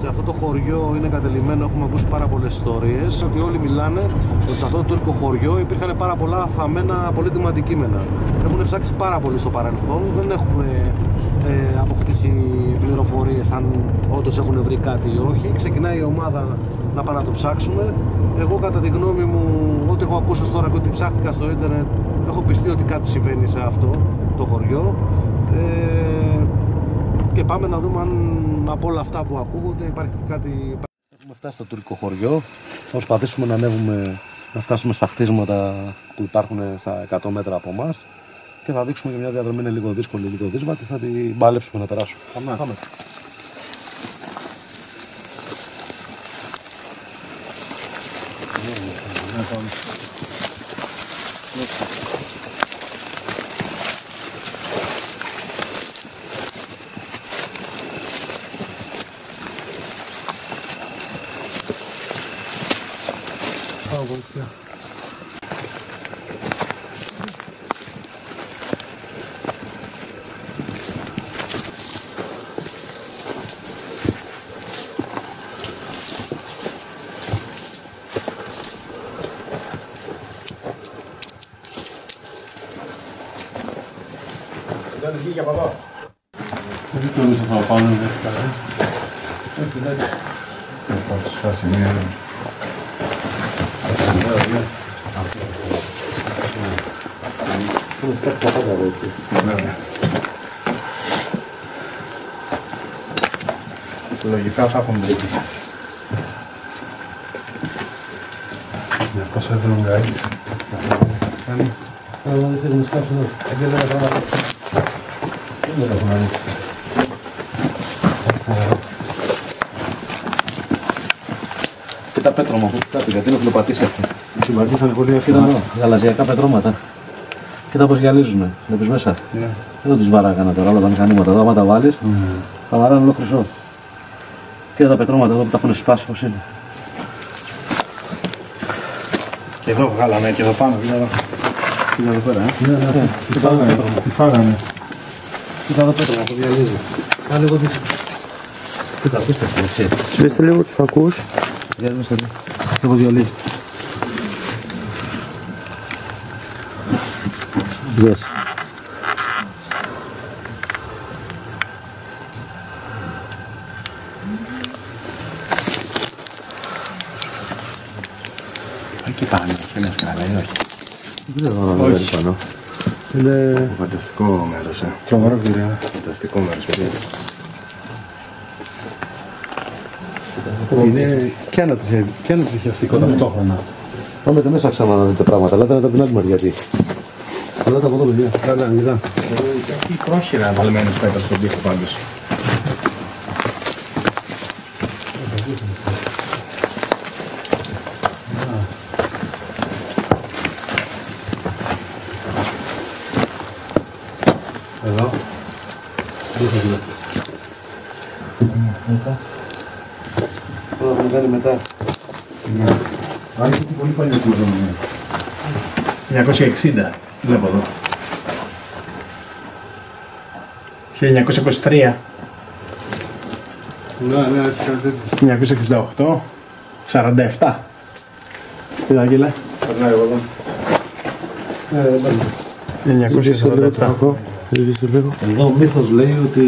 Σε αυτό το χωριό είναι εγκατελειμμένο, έχουμε ακούσει πάρα πολλές ιστορίες. Ότι όλοι μιλάνε ότι σε αυτό το τουρκικό χωριό υπήρχαν πάρα πολλά θαμμένα πολύτιμα αντικείμενα. Έχουν ψάξει πάρα πολύ στο παρελθόν, δεν έχουμε αποκτήσει πληροφορίες αν όντως έχουν βρει κάτι ή όχι. Ξεκινάει η ομάδα να πάει να το ψάξουμε. Εγώ, κατά τη γνώμη μου, ό,τι έχω ακούσει τώρα και ό,τι ψάχτηκα στο ίντερνετ, έχω πιστεί ότι κάτι συμβαίνει σε αυτό το χωριό. Και πάμε να δούμε αν από όλα αυτά που ακούγονται υπάρχει κάτι. Έχουμε φτάσει στο τουρκικό χωριό. Θα προσπαθήσουμε να ανέβουμε, να φτάσουμε στα χτίσματα που υπάρχουν στα 100 μέτρα από εμάς και θα δείξουμε και μια διαδρομή είναι λίγο δύσκολη, λίγο δύσβατη. Θα την παλέψουμε να περάσουμε. Πάμε. Δεν βγήκε από εδώ. Δεν το νομίζω θα πάμε δεύτερα. Όχι, εντάξει. Θα τους φάσει μία. Είναι κάτι πατάτα εδώ έτσι. Λογικά θα έχουν δει. Για πόσα έχουν γαΐτες. Αλλά δεν στέλνουμε σκάψη εδώ. Εγγελέα τώρα. Δεν έχουν ανοίξει. Και τα πέτρωμα που κάτι, γιατί είναι φλοπατήσει αυτό. Συμπατήσανε πολύ Κοίτα αυτά. εδώ, γαλαζιακά πετρώματα. Κοίτα πως γυαλίζουνε, βλέπεις μέσα. Δεν τους βαράγανε τώρα όλα τα μηχανήματα. Εδώ άμα τα βάλεις, θα βαράνε όλο χρυσό. Κοίτα τα πετρώματα εδώ που τα έχουν σπάσει πως είναι. Και εδώ βγάλανε και εδώ πάνω, δηλαδή. Κοίτα εδώ πέρα, Τι φάγανε. Κοίτα εδώ πέτρωμα που γυαλίζει. Κάνε λίγο δείξε. Κοίτα, απίστευτο έτσι. Σβήστε λίγο τους φακούς. Γυαλίζουμε λίγο. Και πως γυαλίζει. Yes. Εκεί πάνω, δεν είναι σκάλα, ή όχι. Δεν ξέρω αν είναι πάνω. Είναι Φανταστικό μέρος, τρομερό κτίριο. Φανταστικό μέρος, παιδιά. Είναι και ανατριχιαστικό ταυτόχρονα. Πάμε και μέσα ξανά να δείτε πράγματα, αλλά δεν από την άλλη μεριά γιατί. Αλλά τα από εδώ παιδιά. Καλά, μιλά. Έχει πρόχειρα βαλμένες πέτρες στον τοίχο πάντως. Εδώ. Μετά. Τώρα θα κάνει μετά. Αν είναι πολύ παλιό που ζούμε. 1960, βλέπω εδώ. 1923. Ναι, 1968. 47. Κοίτα, Άγγελε. Περνάει εγώ εδώ. 1947. Εδώ ο μύθος λέει ότι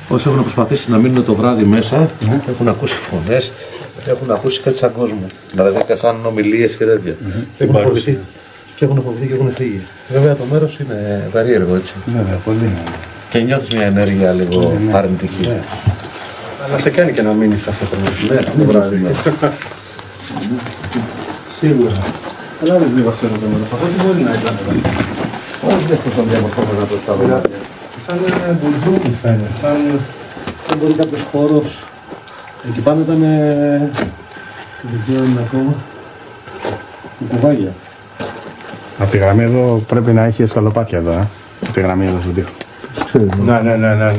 όσοι έχουν προσπαθήσει να μείνουν το βράδυ μέσα έχουν ακούσει φωνές, έχουν ακούσει κάτι σαν κόσμο. Δηλαδή σαν ομιλίες και τέτοια. Έχουν φοβηθεί. Και έχουν φοβηθεί και έχουν φύγει. Βέβαια το μέρος είναι περίεργο έτσι. βέβαια, πολύ. Και νιώθεις μια ενέργεια λίγο αρνητική. Αλλά σε κάνει και να μείνεις σε αυτό το Ναι, το βράδυ. Σίγουρα. Αλλά δεν βλέπω αυτό το μέρος. Αυτό τι μπορεί να ήταν εδώ. Όχι, δεν έχω σαν διαμορφώμενα το στάδιο. Σαν μπουρδούμι φαίνεται. Σαν μπορεί κάποιος χώρος. Εκεί πάνω ήταν. Δεν ξέρω αν είναι ακόμα. Κουβάγια. από τη γραμμή εδώ πρέπει να έχει σκαλοπάτια εδώ, από τη γραμμή εδώ στον τοίχο. Ναι.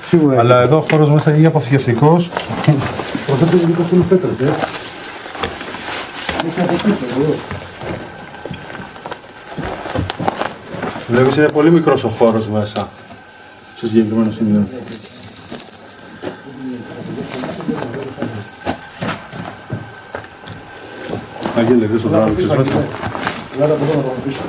Σίγουρα. Αλλά εδώ ο χώρος μέσα είναι αποθηκευτικός. Αυτό το δικό σου είναι πέτρες, Έχει από πίσω εδώ. Βλέπεις είναι πολύ μικρός ο χώρος μέσα στο συγκεκριμένο σημείο. Αγγέλε, δες το τράβο της βάζεις. Λάτε από εδώ να πάμε πίσω.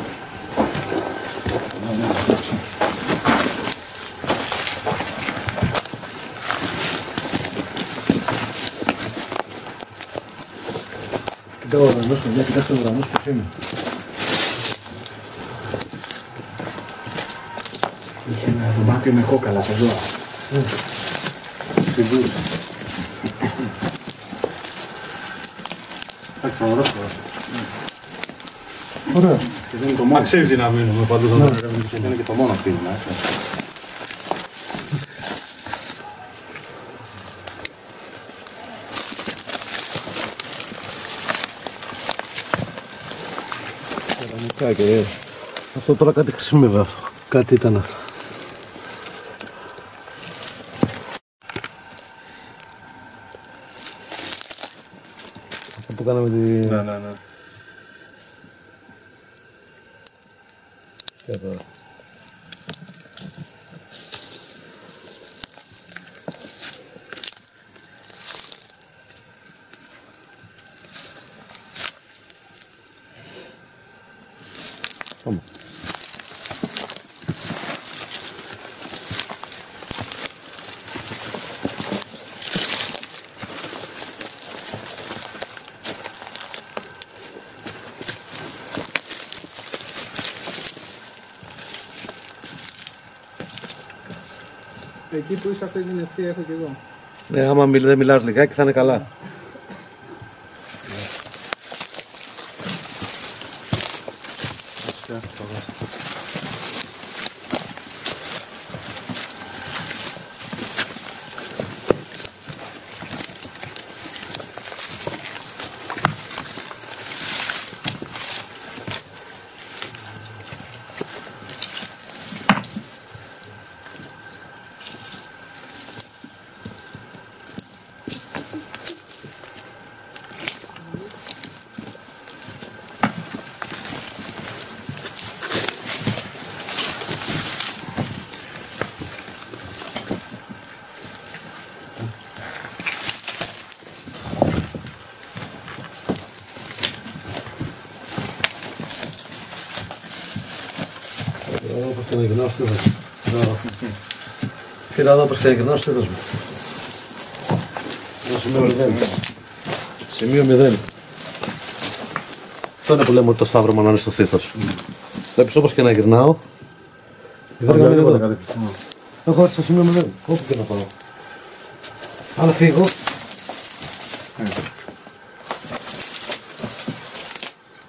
Κοιτάω ο ουρανός, παιδιά, κοιτάξτε ο ουρανός πως είναι. Είχε ένα δωμάτιο με κόκαλα τα ζώα. Στην βούλη. Εντάξει, θα ορώσω. Ωραία. Και δεν είναι το μόνο. Αξίζει να μείνουμε παντού θα το κάνουμε. Δεν είναι και το μόνο κτήμα. Και αυτό τώρα κάτι χρησιμεύει αυτό. Κάτι ήταν αυτό. Αυτό που κάναμε τη... Ναι. Και τώρα. Πάμε. Εκεί που είσαι αυτή την ευθεία έχω και εγώ. Ναι, άμα δεν μιλάς λιγάκι θα είναι καλά. Όπως και να γυρνάω στο στήθος μου. Κοίτα εδώ όπως και να γυρνάω στο στήθος μου. Σημείο 0. Σημείο 0. Αυτό είναι που λέμε ότι το σταύρωμα να είναι στο στήθος. Βλέπεις όπως και να γυρνάω. Η βέργα είναι εδώ. Έχω έρθει στο σημείο 0. Όπου και να πάω. Αν φύγω.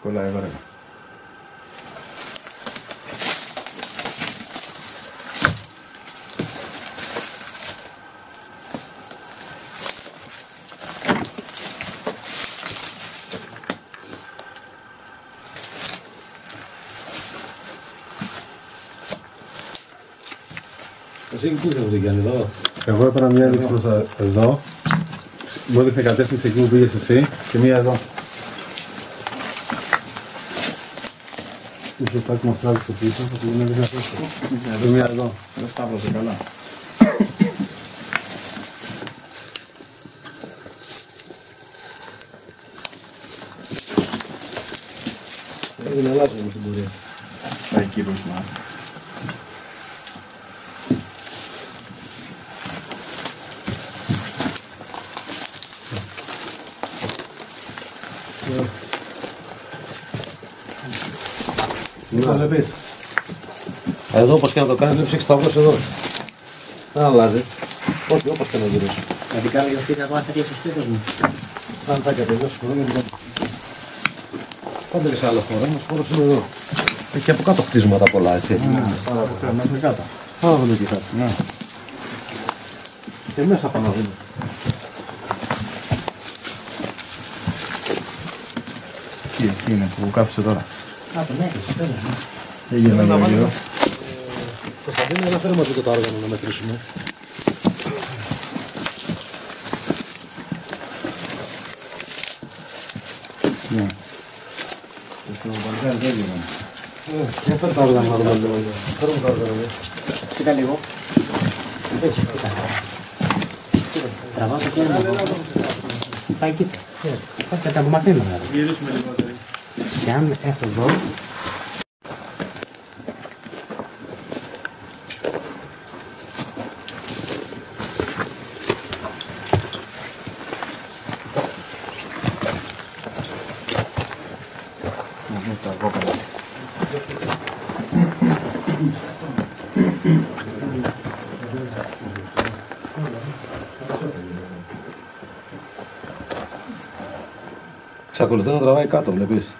Κολλάει βέργα. Εσύ πού είσαι Γιάννη, εδώ? Εγώ έπαιρνα μια έδειξη προς εδώ. Μου έδειχνε κατεύθυνση εκεί που πήγες εσύ και μία εδώ. Ίσως κάτι μας τράβηξε πίσω, θα την έδειχνε αυτό. Και μία εδώ. Δεν σταύρωσε καλά. Πρέπει να αλλάζω όμως την πορεία. Εκεί μπροστά. Βλέπεις. Εδώ όπως και να το κάνεις, βλέπεις έχεις σταυρώσει εδώ. Δεν αλλάζει. Όχι, όπως και να γυρίσει. Γιατί κάνω για αυτή να μάθει και στο στήθος μου. Αν θα κατεβιώσει χώρο, γιατί πάντα σε άλλο χώρο, ένας χώρος είναι εδώ. Έχει από κάτω χτίσματα πολλά, έτσι. Πάρα από μέχρι κάτω. Πάμε να δούμε εκεί κάτω. Ναι. Και μέσα πάμε να δούμε. Εκεί είναι που κάθισε τώρα. Α, τον έκλεισε, τέλος. Έγινε ένα γύρω. Κωνσταντίνε, να φέρουμε το άργανο να μετρήσουμε. Ναι. Για φέρ τα άργανα να δούμε λίγο. Φέρουμε τα άργανα. Κοίτα λίγο. Έτσι, κοίτα. Τραβάω το κέντρο. Πάει εκεί. Πάει και τα απομακρύνω. Γυρίσουμε λιγότερο. Και αν έχω εδώ. Εξακολουθεί να τραβάει κάτω, βλέπεις.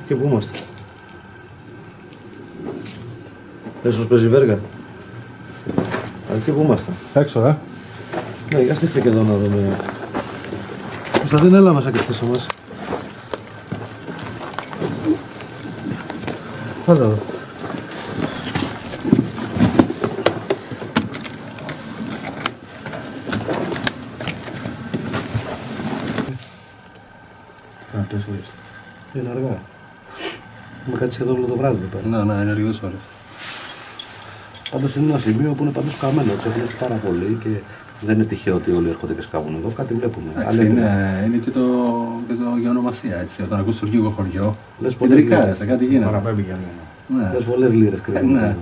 Και πού είμαστε. Έσως παίζει βέργα. Και πού είμαστε. Έξω, Ναι, για στήστε και εδώ να δούμε. Κωνσταντίνα, έλα μέσα και στήσε μας. Πάντα εδώ. Είναι αργά. Έχουμε κάτι σχεδόν όλο το βράδυ εδώ πέρα. Ναι, είναι αρκετές ώρες. Πάντως είναι ένα σημείο που είναι παντός καμένο, έτσι έχουν πάρα πολύ και δεν είναι τυχαίο ότι όλοι έρχονται και σκάβουν εδώ, κάτι βλέπουμε. Εντάξει, είναι και το για ονομασία, έτσι. Όταν ακούς τουρκικό χωριό, λες πολλές λίρες, κάτι γίνεται. Παραπέμπει και ναι. Λες πολλές λίρες κρύβουν. Ναι.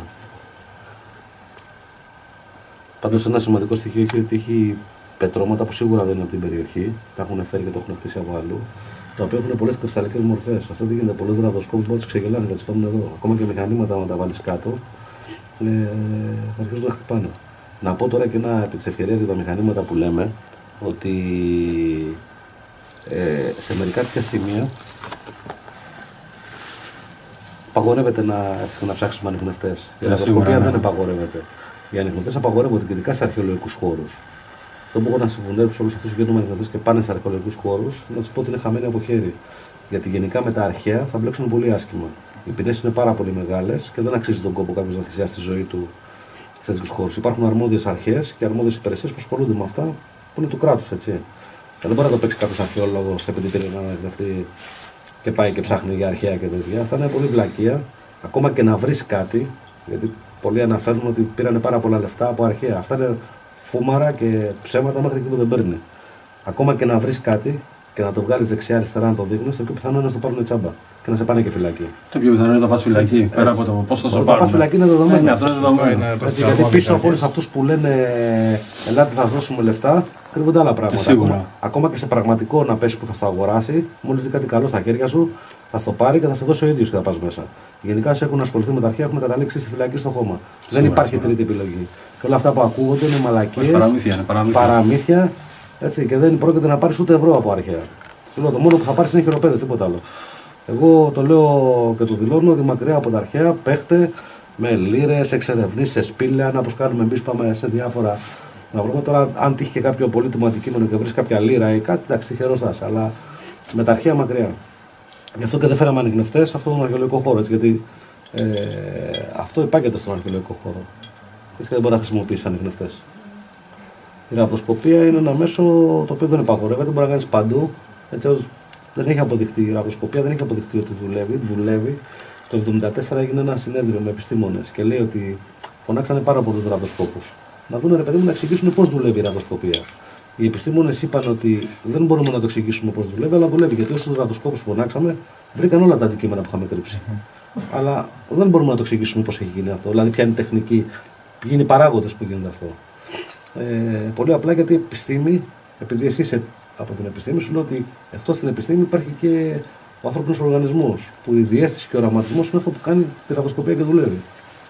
Πάντως ένα σημαντικό στοιχείο έχει ότι έχει πετρώματα που σίγουρα δεν είναι από την περιοχή, τα έχουν φέρει και το έχουν χτίσει από αλλού, τα οποία έχουν πολλές κρυσταλλικές μορφές. Αυτό δεν γίνεται. Πολλές ραδοσκόπους μπορεί να τους ξεγελάνε και να τους φέρνουν εδώ. Ακόμα και μηχανήματα, αν τα βάλεις κάτω, θα αρχίσουν να χτυπάνε. Να πω τώρα και ένα επί της ευκαιρίας για τα μηχανήματα που λέμε, ότι σε μερικά τέτοια σημεία απαγορεύεται να ψάξουμε ανιχνευτές. Η ραδοσκοπία δεν απαγορεύεται. Οι ανιχνευτές απαγορεύονται και ειδικά σε αρχαιολογικούς χώρους. Αυτό που έχω να συμβουλέψω όλους αυτούς που γίνονται ανιχνευτές και πάνε σε αρχαιολογικούς χώρους, να τους πω ότι είναι χαμένοι από χέρι. Γιατί γενικά με τα αρχαία θα μπλέξουν πολύ άσχημα. Οι ποινές είναι πάρα πολύ μεγάλες και δεν αξίζει τον κόπο κάποιος να θυσιάσει τη ζωή του σε τέτοιους χώρους. Υπάρχουν αρμόδιες αρχές και αρμόδιες υπηρεσίες που ασχολούνται με αυτά που είναι του κράτους, έτσι. Δεν μπορεί να το παίξει κάποιος αρχαιόλογος επειδή πήρε να ανιχνευτεί και πάει και ψάχνει για αρχαία και τέτοια. Αυτά είναι πολύ βλακεία. Ακόμα και να βρει κάτι, γιατί πολλοί αναφέρουν ότι πήραν πάρα πολλά λεφτά από αρχαία. Αυτά είναι φούμαρα και ψέματα μέχρι εκεί που δεν παίρνει. Ακόμα και να βρει κάτι και να το βγάλει δεξιά-αριστερά να το δείχνει, το πιο πιθανό είναι να στο πάρουν τσάμπα και να σε πάνε και φυλακή. Το πιο πιθανό είναι να το πα φυλακή. Πέρα από το πώ θα το πάρουν. Το πα φυλακή είναι δεδομένο. Αυτό είναι δεδομένο. Γιατί πίσω από όλου αυτού που λένε ελάτε θα σα δώσουμε λεφτά, κρύβονται άλλα πράγματα. Ακόμα και σε πραγματικό να πέσει που θα στα αγοράσει, μόλι δει κάτι καλό στα χέρια σου, θα στο πάρει και θα σε δώσει ο ίδιο και θα πα μέσα. Γενικά όσοι έχουν ασχοληθεί με τα αρχαία έχουν καταλήξει στη φυλακή στο χώμα. Δεν υπάρχει τρίτη επιλογή. Και όλα αυτά που ακούγονται είναι μαλακίες, παραμύθια, έτσι, και δεν πρόκειται να πάρει ούτε ευρώ από αρχαία. Σου λέω, το μόνο που θα πάρει είναι χειροπέδες, τίποτα άλλο. Εγώ το λέω και το δηλώνω ότι μακριά από τα αρχαία παίχτε με λίρες, εξερευνήσεις, σε σπήλαια, όπως κάνουμε εμείς, πάμε σε διάφορα. Να βρούμε τώρα, αν τύχει και κάποιο πολύτιμο αντικείμενο και βρει κάποια λίρα ή κάτι, εντάξει, τυχερός θα είσαι, αλλά με τα αρχαία μακριά. Γι' αυτό και δεν φέραμε ανιχνευτές σε αυτόν τον αρχαιολογικό χώρο, έτσι, γιατί αυτό υπάγεται στον αρχαιολογικό χώρο. Έτσι και δεν μπορεί να χρησιμοποιήσει ανιχνευτές. Η ραβδοσκοπία είναι ένα μέσο το οποίο δεν επαγορεύεται, μπορεί να κάνει παντού. Έτσι, δεν έχει αποδειχτεί η ραβδοσκοπία, δεν έχει αποδειχτεί ότι δουλεύει. Το 1974 έγινε ένα συνέδριο με επιστήμονες και λέει ότι φωνάξανε πάρα πολλούς ραβδοσκόπους. Να δουν, ρε παιδί μου, να εξηγήσουν πώς δουλεύει η ραβδοσκοπία. Οι επιστήμονες είπαν ότι δεν μπορούμε να το εξηγήσουμε πώς δουλεύει, αλλά δουλεύει γιατί όσους ραβδοσκόπους φωνάξαμε βρήκαν όλα τα αντικείμενα που είχαμε κρύψει. Αλλά δεν μπορούμε να το εξηγήσουμε πώς έχει γίνει αυτό. Δηλαδή, ποια είναι η τεχνική, ποιοι είναι οι παράγοντες που γίνεται αυτό. Πολύ απλά γιατί η επιστήμη, επειδή εσύ είσαι από την επιστήμη, σου λέω ότι εκτός την επιστήμη υπάρχει και ο ανθρώπινος οργανισμός. Που η διαίσθηση και ο οραματισμός είναι αυτό που κάνει τη ραβδοσκοπία και δουλεύει.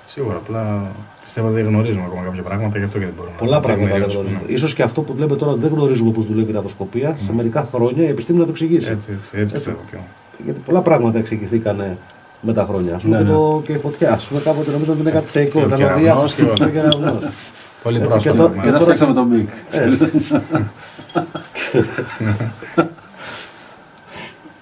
Σίγουρα, απλά πιστεύω ότι δεν γνωρίζουμε ακόμα κάποια πράγματα, γι' αυτό και δεν μπορούμε. Πολλά πράγματα δεν γνωρίζουμε. Ίσως και αυτό που λέμε τώρα δεν γνωρίζουμε πώς δουλεύει η ραβδοσκοπία, σε μερικά χρόνια η επιστήμη να το εξηγήσει. Έτσι πιστεύω και εγώ. Γιατί πολλά πράγματα εξηγηθήκαν με τα χρόνια. Ας πούμε και η φωτιά. Ας πούμε κάποτε νομίζω ότι είναι κάτι θεϊκό. Ήταν ο Δίας και πολύ πρόσφατα. Και τώρα φτιάξαμε τον Μπικ.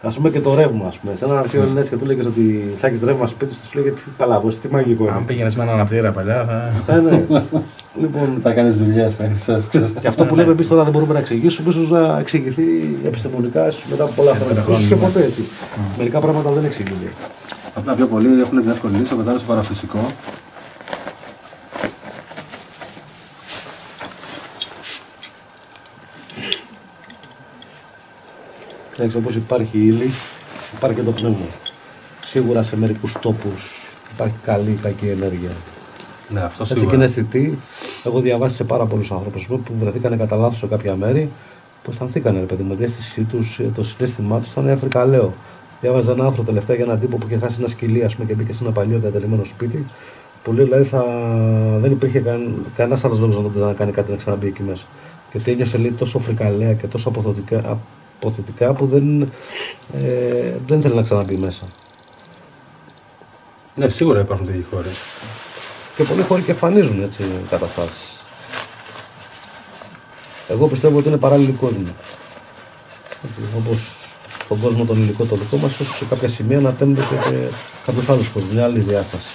Ας πούμε και το ρεύμα, ας πούμε. Σε έναν αρχαίο Έλληνας και του λέγες ότι θα έχεις ρεύμα σπίτι σου, του λέγε τι παλαβός, τι μαγικό είναι. Αν πήγαινες με έναν αναπτήρα παλιά, θα. Ναι. Λοιπόν, Θα κάνεις δουλειές, και αυτό που λέμε εμείς τώρα δεν μπορούμε να εξηγήσουμε, ίσως να εξηγηθεί επιστημονικά ίσως μετά από πολλά χρόνια. Ίσως και ποτέ έτσι. Μερικά πράγματα δεν εξηγούνται. Απλά πιο πολλοί έχουν την εύκολη λύση, ο κατάλληλος στο παραφυσικό. Εντάξει, όπως υπάρχει η ύλη, υπάρχει και το πνεύμα. Σίγουρα σε μερικούς τόπους υπάρχει καλή ή κακή ενέργεια. Ναι, αυτό Έτσι σίγουρα. και είναι αισθητή. Έχω διαβάσει σε πάρα πολλούς άνθρωπους που βρεθήκαν κατά λάθος σε κάποια μέρη που αισθανθήκανε, ρε παιδί μου, η αίσθησή τους, το συναίσθημά τους ήταν φρικαλαίο. Διάβαζα ένα άνθρωπο τελευταία για έναν τύπο που είχε χάσει ένα σκυλί, ας πούμε, και μπήκε σε ένα παλιό εγκαταλειμμένο σπίτι. Που λέει, δηλαδή, δεν υπήρχε κανένας άλλος λόγος να κάνει κάτι να ξαναμπεί εκεί μέσα. Γιατί ένιωσε, λέει, τόσο φρικαλαία και τόσο αποθετικά που δεν ήθελε να ξαναμπεί μέσα. Ναι, σίγουρα υπάρχουν τέτοιοι χώροι. Και πολλοί χώροι και εμφανίζουν έτσι καταστάσεις. Εγώ πιστεύω ότι είναι παράλληλοι κόσμοι. Όπως στον κόσμο τον υλικό το δικό μας, όσο σε κάποια σημεία να τέμεται και κάποιος άλλος κόσμος, μια άλλη διάσταση.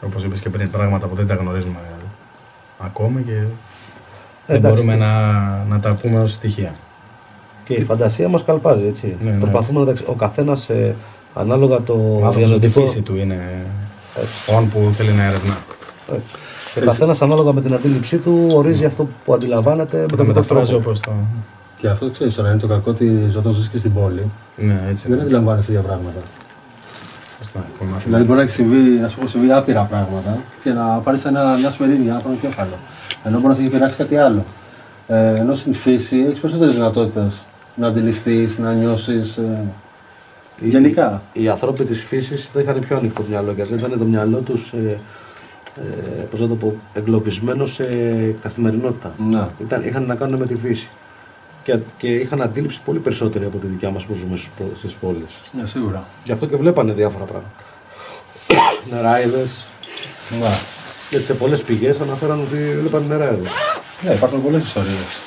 Όπως είπες και πριν, πράγματα που δεν τα γνωρίζουμε ακόμα και δεν μπορούμε να τα πούμε ως στοιχεία. Και η φαντασία μας καλπάζει, έτσι. Ναι, προσπαθούμε ο καθένας ανάλογα το διανοητικό. Η φύση του είναι όν που θέλει να ερευνά. Ο καθένας ανάλογα με την αντίληψή του ορίζει αυτό που αντιλαμβάνεται με το μεταφράζει όπως το. Και αυτό ξέρεις τώρα, είναι το κακό ότι όταν ζεις και στην πόλη. Ναι, έτσι. Δεν αντιλαμβάνεσαι τέτοια πράγματα. Δηλαδή μπορεί να έχει συμβεί άπειρα πράγματα και να πάρεις μια σφαιρίνια, ένα κέφαλο. Ενώ μπορεί να σε έχει περάσει κάτι άλλο. Ενώ στην φύση έχεις περισσότερες δυνατότητες να αντιληφθείς, να νιώσεις. Γενικά. Οι ανθρώποι της φύσης δεν είχαν πιο ανοιχτό μυαλό, γιατί δεν ήταν το μυαλό τους πώς να το πω, εγκλωβισμένο σε καθημερινότητα. Ναι. Είχαν να κάνουν με τη φύση. Και είχαν αντίληψη πολύ περισσότερη από τη δικιά μας που ζούμε στις πόλεις. Ναι, σίγουρα. Γι' αυτό και βλέπανε διάφορα πράγματα. Νεράιδες. Ναι. Γιατί σε πολλές πηγές αναφέραν ότι βλέπανε νεράιδες. Ναι, υπάρχουν πολλές ιστορίες.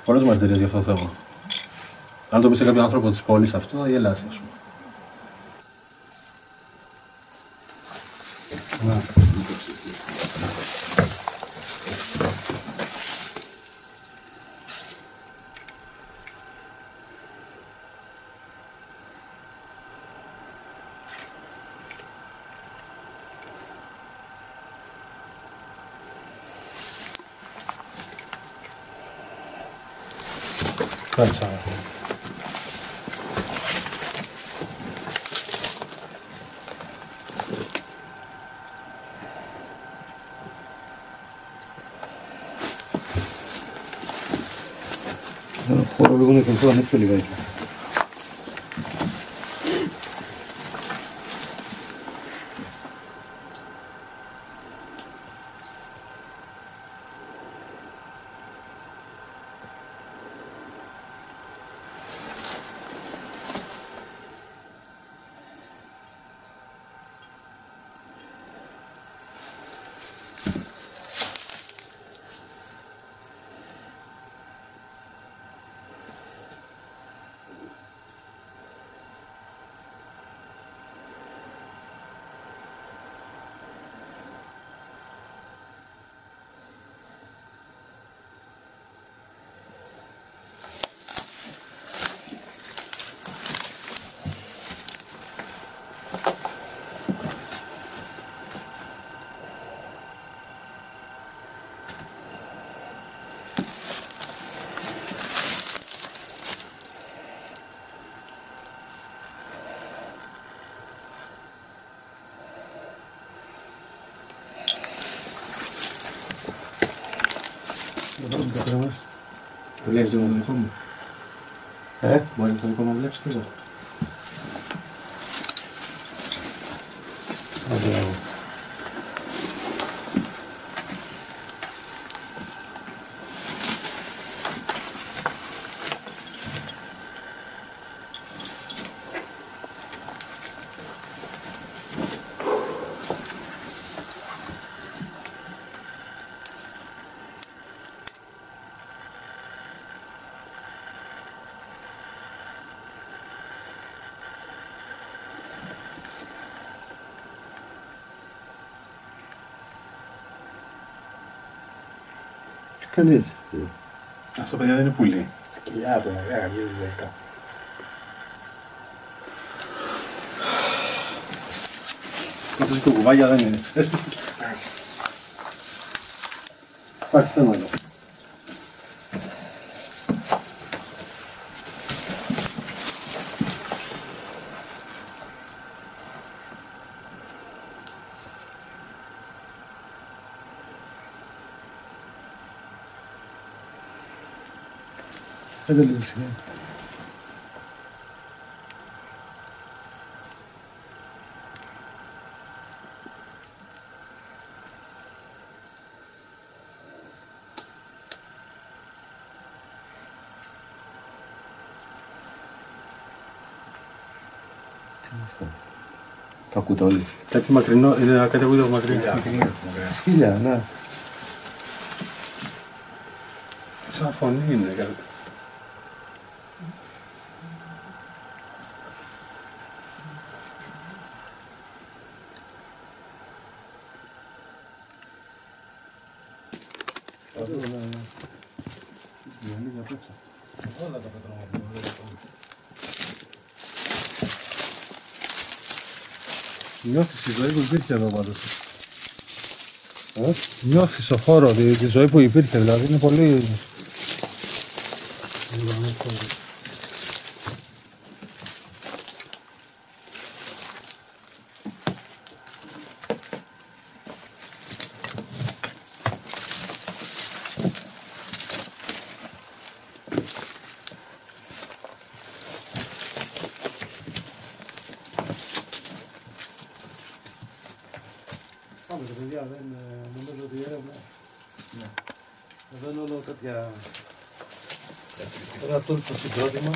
Πολλές μαρτυρίες για αυτό το θέμα. Αν το πεις σε κάποιον άνθρωπο της πόλης αυτό, θα γελάσει, ας πούμε. Ναι. Κάτσα. Χώρο λίγο να κρατώ ανέφερε λιγάκι. Βλέπεις το δικό μου. Μπορεί το δικό μου να βλέπεις και εδώ. Κάνει έτσι. Αυτό παιδιά δεν είναι πουλί. Σκυλιά από μεγάλα γύρω 10. Αυτός και ο κουβάγια δεν είναι. Υπάρχει θέμα εδώ. Άντε λίγο σιγά. Το ακούτε όλοι. Κάτι μακρινό, είναι κάτι ακούτε από μακρινά. Σκύλια, ναι. Σαν φωνή είναι κάτι. Νιώθεις τη ζωή που υπήρχε εδώ πάντως. Νιώθεις το χώρο, τη ζωή που υπήρχε, δηλαδή είναι πολύ... Πάμε τα παιδιά, δεν νομίζω ότι η έρευνα... Ναι. Εδώ είναι όλο τέτοια... Ένα τούρκο συγκρότημα.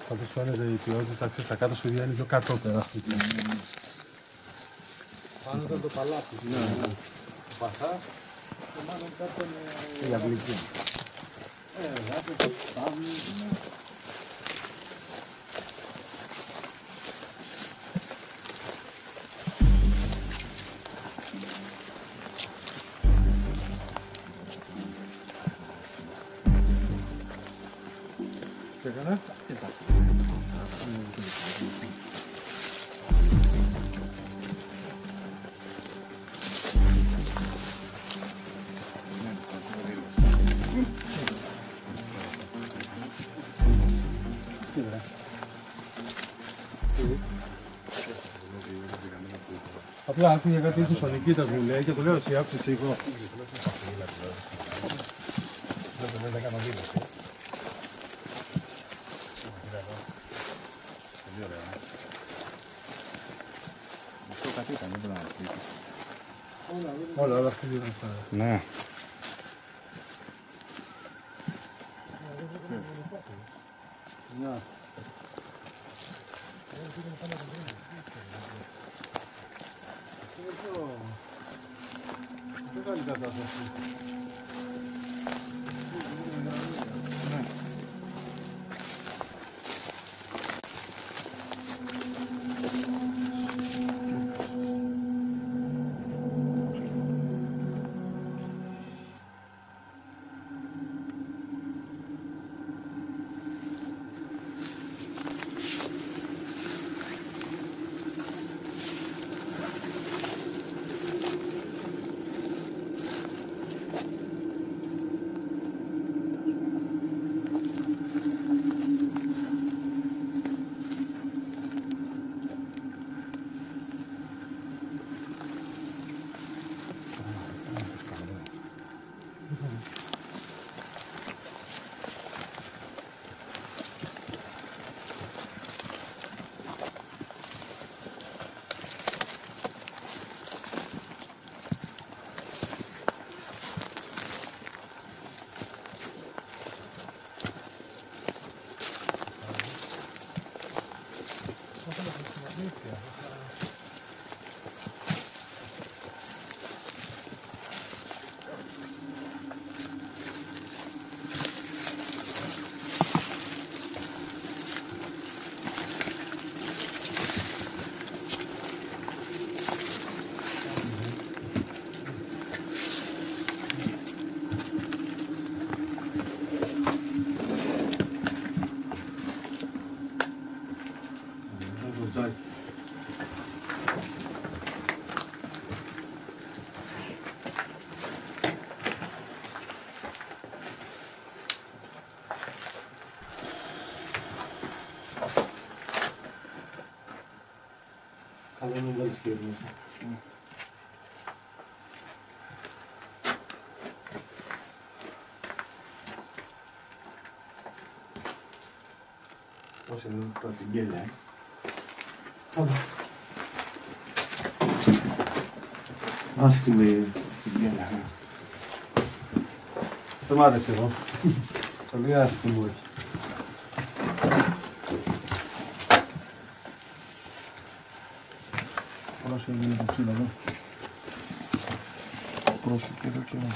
Πάντως φαίνεται η ποιότητα, ξέρεις, τα κάτω σχεδιά είναι πιο κατώτερα. Πάνω ήταν το παλάτι. Ναι. Το παθά. Και μάλλον κάτω είναι... Η αγγλική. Κάτω το πάμι. Τι έκανε? Απλά άκουγε κάτι του ο Νικήτας μου λέει και του λέω εσύ άκουσες ήχο. Όλα αυτή ήταν αυτά. Ναι. Μεγάλη κατάσταση. Κουτζάκι. Καλό είναι να βάλεις και μέσα. Πώς είναι τα τσιγκέλια, άσχημη τσιγκέλια. Δεν μ' άρεσε εδώ. Πολύ άσχημο έτσι. Πρόσεχε για το ξύλο εδώ. Πρόσεχε εδώ και εδώ.